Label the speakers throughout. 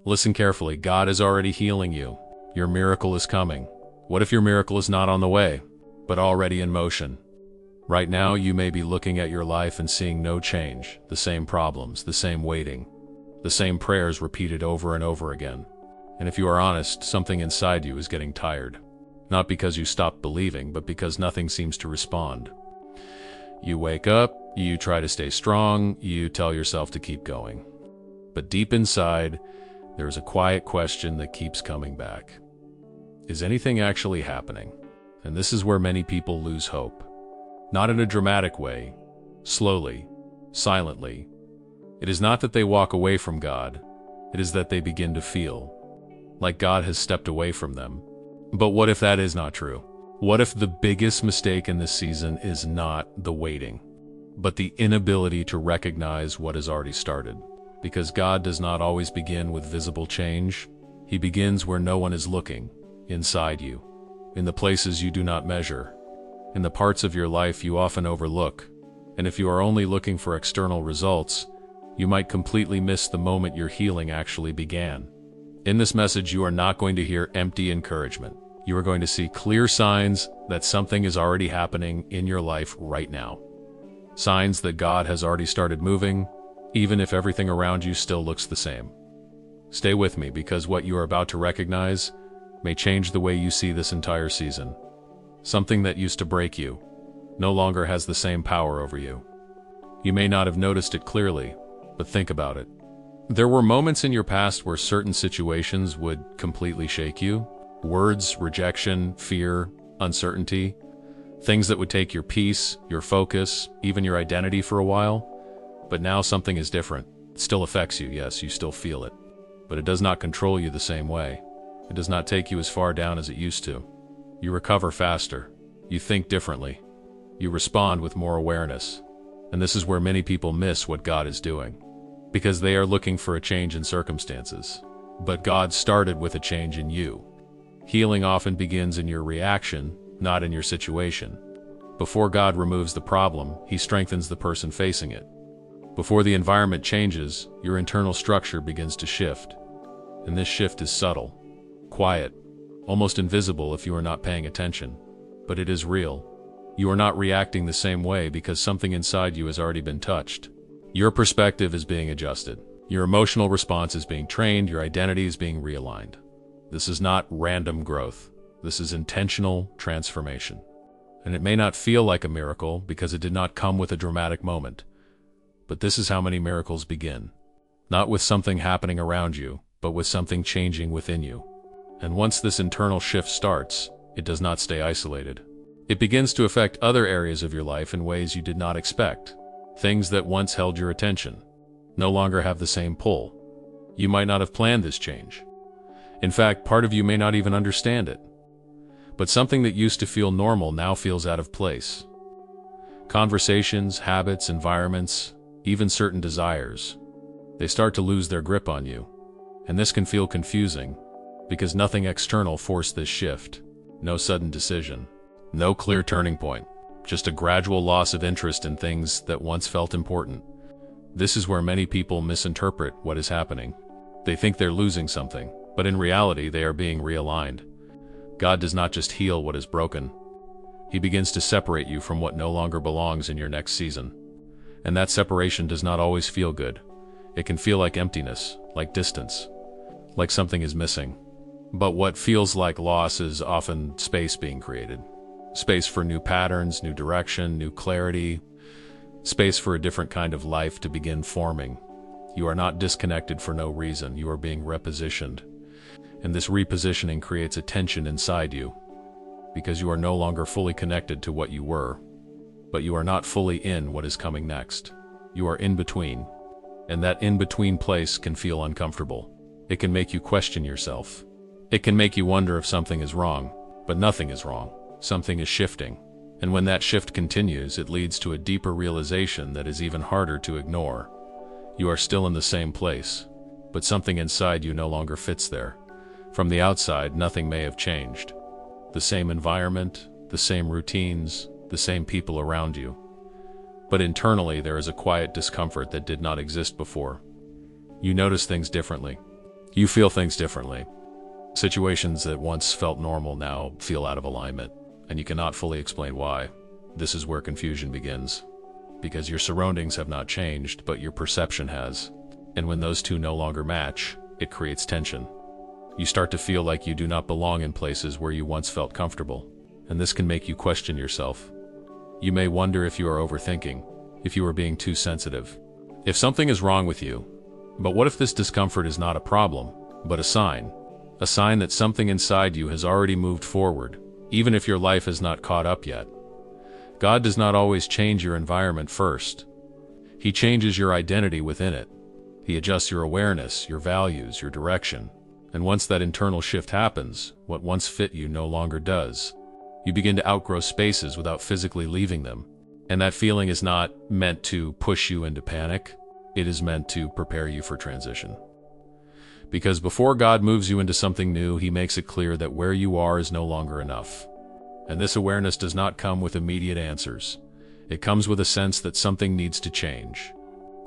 Speaker 1: Listen carefully. God is already healing you. Your miracle is coming. What if your miracle is not on the way, but already in motion? Right now, you may be looking at your life and seeing no change, the same problems, the same waiting, the same prayers repeated over and over again. And if you are honest, something inside you is getting tired. Not because you stopped believing, but because nothing seems to respond. You wake up, you try to stay strong, you tell yourself to keep going. But deep inside, there is a quiet question that keeps coming back. Is anything actually happening? And this is where many people lose hope. Not in a dramatic way, slowly, silently. It is not that they walk away from God, it is that they begin to feel like God has stepped away from them. But what if that is not true? What if the biggest mistake in this season is not the waiting, but the inability to recognize what has already started? Because God does not always begin with visible change. He begins where no one is looking, inside you, in the places you do not measure, in the parts of your life you often overlook. And if you are only looking for external results, you might completely miss the moment your healing actually began. In this message, you are not going to hear empty encouragement. You are going to see clear signs that something is already happening in your life right now. Signs that God has already started moving, even if everything around you still looks the same. Stay with me, because what you are about to recognize may change the way you see this entire season. Something that used to break you no longer has the same power over you. You may not have noticed it clearly, but think about it. There were moments in your past where certain situations would completely shake you. Words, rejection, fear, uncertainty, things that would take your peace, your focus, even your identity for a while. But now something is different. It still affects you, yes, you still feel it. But it does not control you the same way. It does not take you as far down as it used to. You recover faster. You think differently. You respond with more awareness. And this is where many people miss what God is doing, because they are looking for a change in circumstances. But God started with a change in you. Healing often begins in your reaction, not in your situation. Before God removes the problem, He strengthens the person facing it. Before the environment changes, your internal structure begins to shift. And this shift is subtle, quiet, almost invisible if you are not paying attention. But it is real. You are not reacting the same way because something inside you has already been touched. Your perspective is being adjusted. Your emotional response is being trained. Your identity is being realigned. This is not random growth. This is intentional transformation. And it may not feel like a miracle because it did not come with a dramatic moment. But this is how many miracles begin. Not with something happening around you, but with something changing within you. And once this internal shift starts, it does not stay isolated. It begins to affect other areas of your life in ways you did not expect. Things that once held your attention no longer have the same pull. You might not have planned this change. In fact, part of you may not even understand it. But something that used to feel normal now feels out of place. Conversations, habits, environments, even certain desires, they start to lose their grip on you. And this can feel confusing, because nothing external forced this shift. No sudden decision. No clear turning point. Just a gradual loss of interest in things that once felt important. This is where many people misinterpret what is happening. They think they're losing something, but in reality they are being realigned. God does not just heal what is broken. He begins to separate you from what no longer belongs in your next season. And that separation does not always feel good. It can feel like emptiness, like distance, like something is missing. But what feels like loss is often space being created. Space for new patterns, new direction, new clarity. Space for a different kind of life to begin forming. You are not disconnected for no reason. You are being repositioned. And this repositioning creates a tension inside you, because you are no longer fully connected to what you were. But you are not fully in what is coming next. You are in between. And that in-between place can feel uncomfortable. It can make you question yourself. It can make you wonder if something is wrong. But nothing is wrong. Something is shifting. And when that shift continues, it leads to a deeper realization that is even harder to ignore. You are still in the same place, but something inside you no longer fits there. From the outside, nothing may have changed. The same environment, the same routines, the same people around you. But internally, there is a quiet discomfort that did not exist before. You notice things differently. You feel things differently. Situations that once felt normal now feel out of alignment, and you cannot fully explain why. This is where confusion begins. Because your surroundings have not changed, but your perception has. And when those two no longer match, it creates tension. You start to feel like you do not belong in places where you once felt comfortable, and this can make you question yourself. You may wonder if you are overthinking, if you are being too sensitive, if something is wrong with you. But what if this discomfort is not a problem, but a sign? A sign that something inside you has already moved forward, even if your life has not caught up yet. God does not always change your environment first. He changes your identity within it. He adjusts your awareness, your values, your direction. And once that internal shift happens, what once fit you no longer does. You begin to outgrow spaces without physically leaving them. And that feeling is not meant to push you into panic. It is meant to prepare you for transition. Because before God moves you into something new, He makes it clear that where you are is no longer enough. And this awareness does not come with immediate answers. It comes with a sense that something needs to change,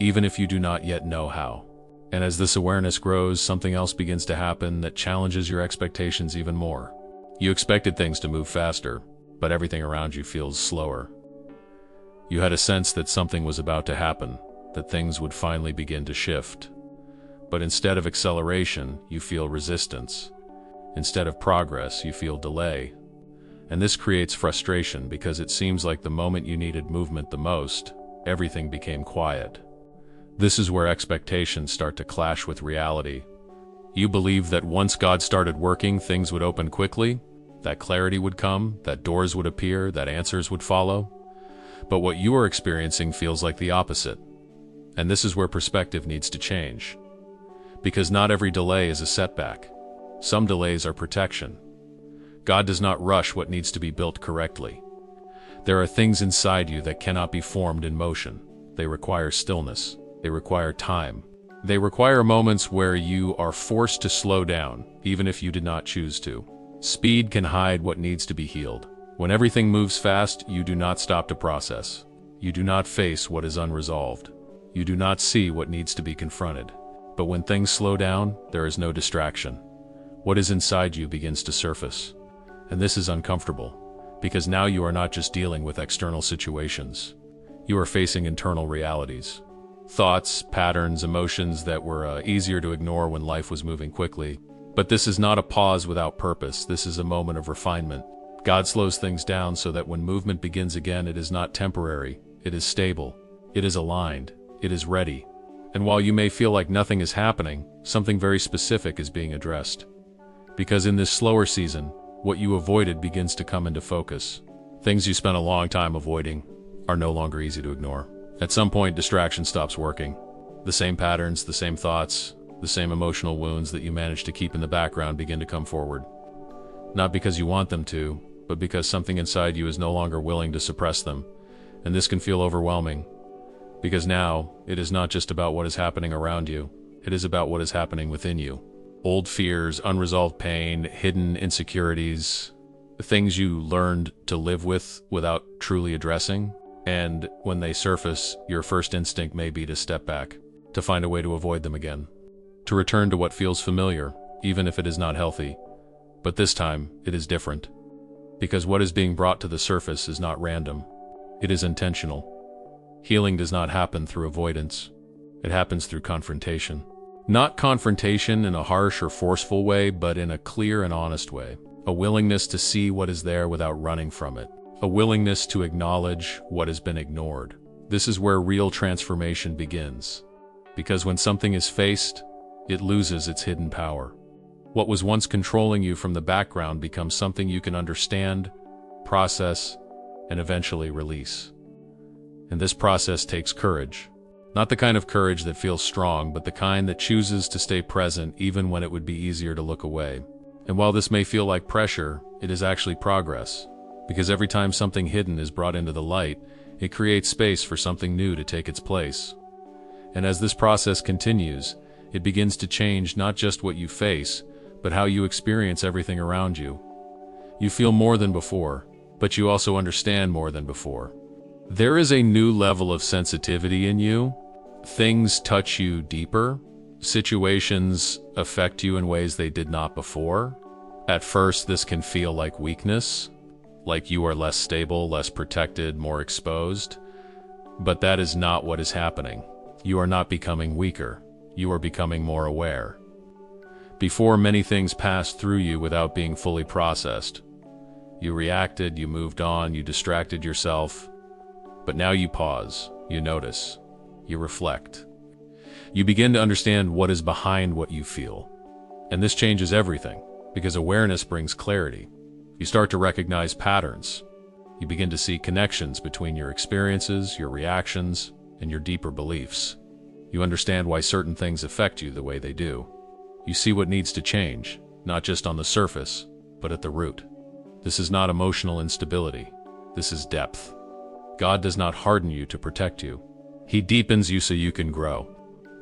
Speaker 1: even if you do not yet know how. And as this awareness grows, something else begins to happen that challenges your expectations even more. You expected things to move faster, but everything around you feels slower. You had a sense that something was about to happen, that things would finally begin to shift. But instead of acceleration, you feel resistance. Instead of progress, you feel delay. And this creates frustration because it seems like the moment you needed movement the most, everything became quiet. This is where expectations start to clash with reality. You believe that once God started working, things would open quickly, that clarity would come, that doors would appear, that answers would follow. But what you are experiencing feels like the opposite. And this is where perspective needs to change. Because not every delay is a setback. Some delays are protection. God does not rush what needs to be built correctly. There are things inside you that cannot be formed in motion. They require stillness. They require time. They require moments where you are forced to slow down, even if you did not choose to. Speed can hide what needs to be healed. When everything moves fast, you do not stop to process. You do not face what is unresolved. You do not see what needs to be confronted. But when things slow down, there is no distraction. What is inside you begins to surface. And this is uncomfortable, because now you are not just dealing with external situations. You are facing internal realities. Thoughts, patterns, emotions that were easier to ignore when life was moving quickly. But this is not a pause without purpose. This is a moment of refinement. God slows things down so that when movement begins again, it is not temporary. It is stable. It is aligned. It is ready. And while you may feel like nothing is happening, something very specific is being addressed. Because in this slower season, what you avoided begins to come into focus. Things you spent a long time avoiding are no longer easy to ignore. At some point, distraction stops working. The same patterns, the same thoughts, the same emotional wounds that you managed to keep in the background begin to come forward. Not because you want them to, but because something inside you is no longer willing to suppress them. And this can feel overwhelming. Because now, it is not just about what is happening around you, it is about what is happening within you. Old fears, unresolved pain, hidden insecurities, things you learned to live with without truly addressing. And when they surface, your first instinct may be to step back, to find a way to avoid them again, to return to what feels familiar, even if it is not healthy. But this time, it is different. Because what is being brought to the surface is not random. It is intentional. Healing does not happen through avoidance. It happens through confrontation. Not confrontation in a harsh or forceful way, but in a clear and honest way. A willingness to see what is there without running from it. A willingness to acknowledge what has been ignored. This is where real transformation begins. Because when something is faced, it loses its hidden power. What was once controlling you from the background becomes something you can understand, process, and eventually release. And this process takes courage. Not the kind of courage that feels strong, but the kind that chooses to stay present even when it would be easier to look away. And while this may feel like pressure, it is actually progress. Because every time something hidden is brought into the light, it creates space for something new to take its place. And as this process continues, it begins to change not just what you face, but how you experience everything around you. You feel more than before, but you also understand more than before. There is a new level of sensitivity in you. Things touch you deeper. Situations affect you in ways they did not before. At first, this can feel like weakness, like you are less stable, less protected, more exposed. But that is not what is happening. You are not becoming weaker. You are becoming more aware. Before, many things passed through you without being fully processed. You reacted, you moved on, you distracted yourself. But now you pause, you notice, you reflect. You begin to understand what is behind what you feel. And this changes everything, because awareness brings clarity. You start to recognize patterns. You begin to see connections between your experiences, your reactions, and your deeper beliefs. You understand why certain things affect you the way they do. You see what needs to change, not just on the surface, but at the root. This is not emotional instability. This is depth. God does not harden you to protect you. He deepens you so you can grow.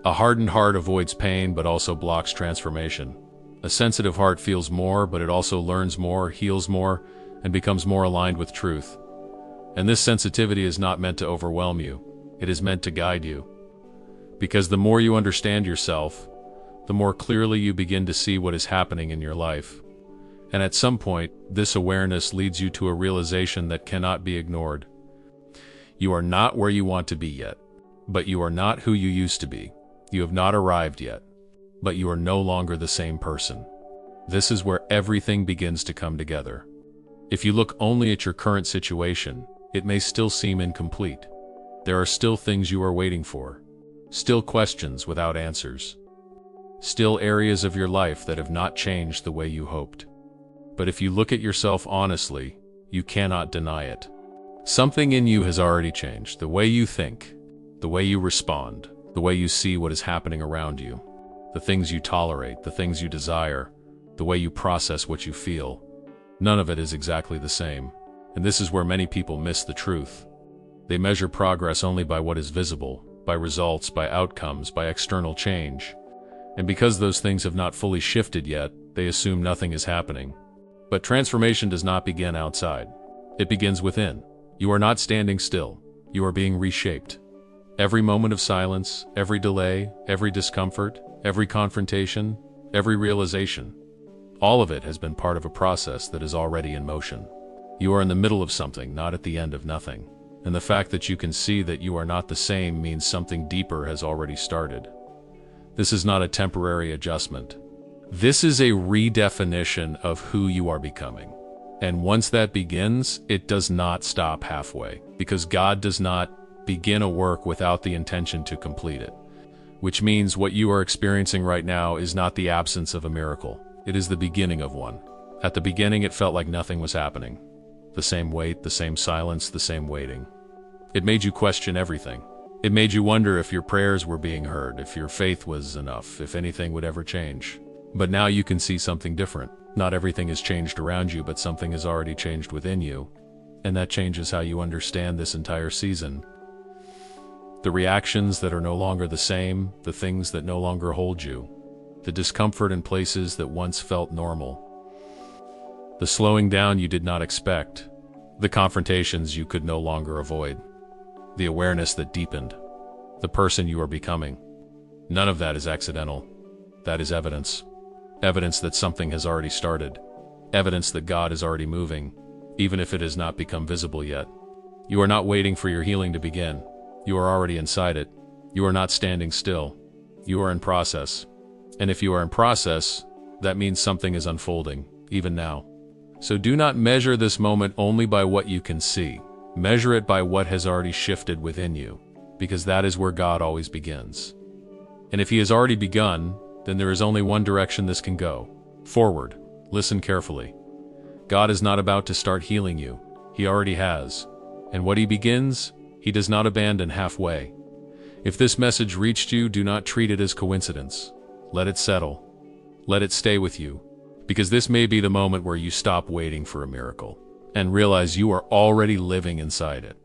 Speaker 1: A hardened heart avoids pain but also blocks transformation. A sensitive heart feels more, but it also learns more, heals more, and becomes more aligned with truth. And this sensitivity is not meant to overwhelm you. It is meant to guide you. Because the more you understand yourself, the more clearly you begin to see what is happening in your life. And at some point, this awareness leads you to a realization that cannot be ignored. You are not where you want to be yet, but you are not who you used to be. You have not arrived yet, but you are no longer the same person. This is where everything begins to come together. If you look only at your current situation, it may still seem incomplete. There are still things you are waiting for, still questions without answers, still areas of your life that have not changed the way you hoped. But if you look at yourself honestly, you cannot deny it. Something in you has already changed. The way you think, the way you respond, the way you see what is happening around you, the things you tolerate, the things you desire, the way you process what you feel. None of it is exactly the same. And this is where many people miss the truth. They measure progress only by what is visible, by results, by outcomes, by external change. And because those things have not fully shifted yet, they assume nothing is happening. But transformation does not begin outside. It begins within. You are not standing still. You are being reshaped. Every moment of silence, every delay, every discomfort, every confrontation, every realization, all of it has been part of a process that is already in motion. You are in the middle of something, not at the end of nothing. And the fact that you can see that you are not the same means something deeper has already started. This is not a temporary adjustment. This is a redefinition of who you are becoming. And once that begins, it does not stop halfway, because God does not begin a work without the intention to complete it. Which means what you are experiencing right now is not the absence of a miracle. It is the beginning of one. At the beginning, it felt like nothing was happening. The same wait, the same silence, the same waiting. It made you question everything. It made you wonder if your prayers were being heard, if your faith was enough, if anything would ever change. But now you can see something different. Not everything has changed around you, but something has already changed within you. And that changes how you understand this entire season. The reactions that are no longer the same, the things that no longer hold you, the discomfort in places that once felt normal, the slowing down you did not expect, the confrontations you could no longer avoid, the awareness that deepened, the person you are becoming. None of that is accidental. That is evidence. Evidence that something has already started. Evidence that God is already moving, even if it has not become visible yet. You are not waiting for your healing to begin. You are already inside it. You are not standing still. You are in process. And if you are in process, that means something is unfolding, even now. So do not measure this moment only by what you can see. Measure it by what has already shifted within you, because that is where God always begins. And if He has already begun, then there is only one direction this can go. Forward. Listen carefully. God is not about to start healing you. He already has. And what He begins, He does not abandon halfway. If this message reached you, do not treat it as coincidence. Let it settle. Let it stay with you. Because this may be the moment where you stop waiting for a miracle and realize you are already living inside it.